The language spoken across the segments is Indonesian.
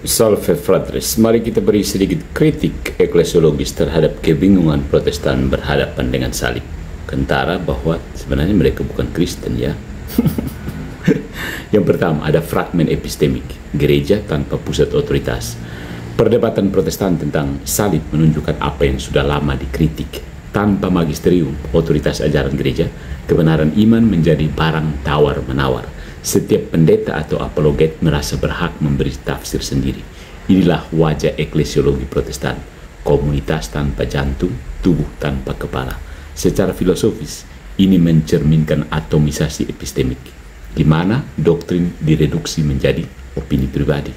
Salve fratres, mari kita beri sedikit kritik eklesiologis terhadap kebingungan Protestan berhadapan dengan salib. Kentara bahwa sebenarnya mereka bukan Kristen ya. Yang pertama, ada fragmen epistemik, gereja tanpa pusat otoritas. Perdebatan Protestan tentang salib menunjukkan apa yang sudah lama dikritik. Tanpa magisterium, otoritas ajaran gereja, kebenaran iman menjadi barang tawar-menawar. Setiap pendeta atau apologet merasa berhak memberi tafsir sendiri. Inilah wajah eklesiologi Protestan, komunitas tanpa jantung, tubuh tanpa kepala. Secara filosofis, ini mencerminkan atomisasi epistemik, di mana doktrin direduksi menjadi opini pribadi.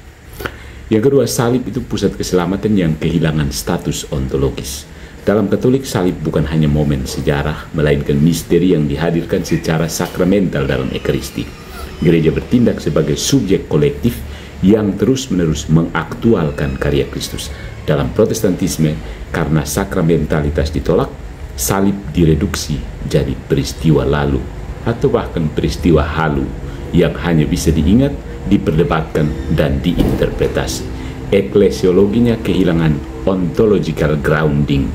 Yang kedua, salib itu pusat keselamatan yang kehilangan status ontologis. Dalam Katolik, salib bukan hanya momen sejarah, melainkan misteri yang dihadirkan secara sakramental dalam Ekaristi. Gereja bertindak sebagai subjek kolektif yang terus-menerus mengaktualkan karya Kristus. Dalam Protestantisme, karena sakramentalitas ditolak, salib direduksi jadi peristiwa lalu atau bahkan peristiwa halu yang hanya bisa diingat, diperdebatkan, dan diinterpretasi. Eklesiologinya kehilangan ontological grounding.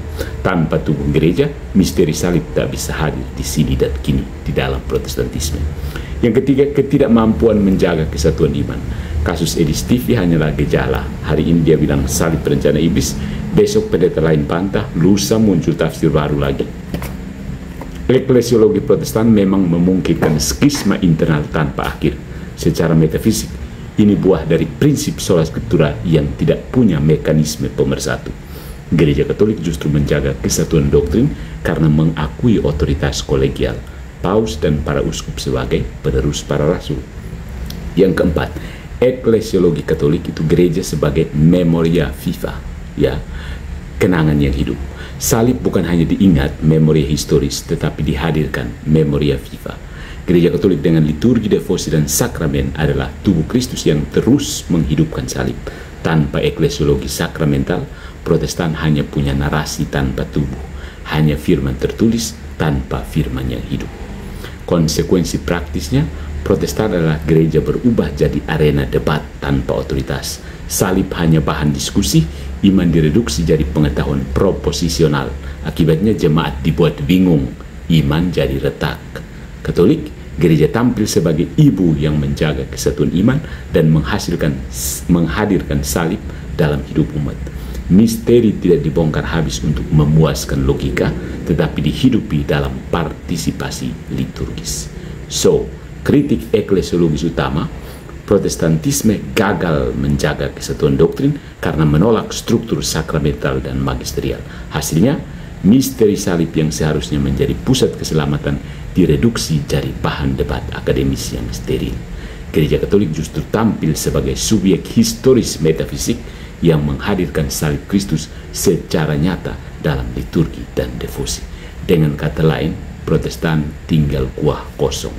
Tanpa tubuh gereja, misteri salib tak bisa hadir di sini dan kini di dalam Protestantisme. Yang ketiga, ketidakmampuan menjaga kesatuan iman. Kasus Edis TV hanyalah gejala. Hari ini dia bilang salib rencana iblis, besok pendeta lain bantah, lusa muncul tafsir baru lagi. Eklesiologi Protestan memang memungkinkan skisma internal tanpa akhir. Secara metafisik, ini buah dari prinsip sola scriptura yang tidak punya mekanisme pemersatu. Gereja Katolik justru menjaga kesatuan doktrin karena mengakui otoritas kolegial, paus dan para uskup sebagai penerus para rasul. Yang keempat, eklesiologi Katolik itu gereja sebagai memoria viva, ya, kenangan yang hidup. Salib bukan hanya diingat memoria historis, tetapi dihadirkan memoria viva. Gereja Katolik dengan liturgi, devosi, dan sakramen adalah tubuh Kristus yang terus menghidupkan salib. Tanpa eklesiologi sakramental, Protestan hanya punya narasi tanpa tubuh, hanya firman tertulis tanpa firman yang hidup. Konsekuensi praktisnya, Protestan adalah gereja berubah jadi arena debat tanpa otoritas. Salib hanya bahan diskusi, iman direduksi jadi pengetahuan proposisional. Akibatnya jemaat dibuat bingung, iman jadi retak. Katolik, gereja tampil sebagai ibu yang menjaga kesatuan iman dan menghadirkan salib dalam hidup umat. Misteri tidak dibongkar habis untuk memuaskan logika, tetapi dihidupi dalam partisipasi liturgis. So, kritik eklesiologis utama, Protestantisme gagal menjaga kesatuan doktrin karena menolak struktur sakramental dan magisterial. Hasilnya, misteri salib yang seharusnya menjadi pusat keselamatan direduksi jadi bahan debat akademis yang steril. Gereja Katolik justru tampil sebagai subjek historis metafisik yang menghadirkan salib Kristus secara nyata dalam liturgi dan devosi. Dengan kata lain, Protestan tinggal kuah kosong.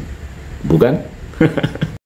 Bukan?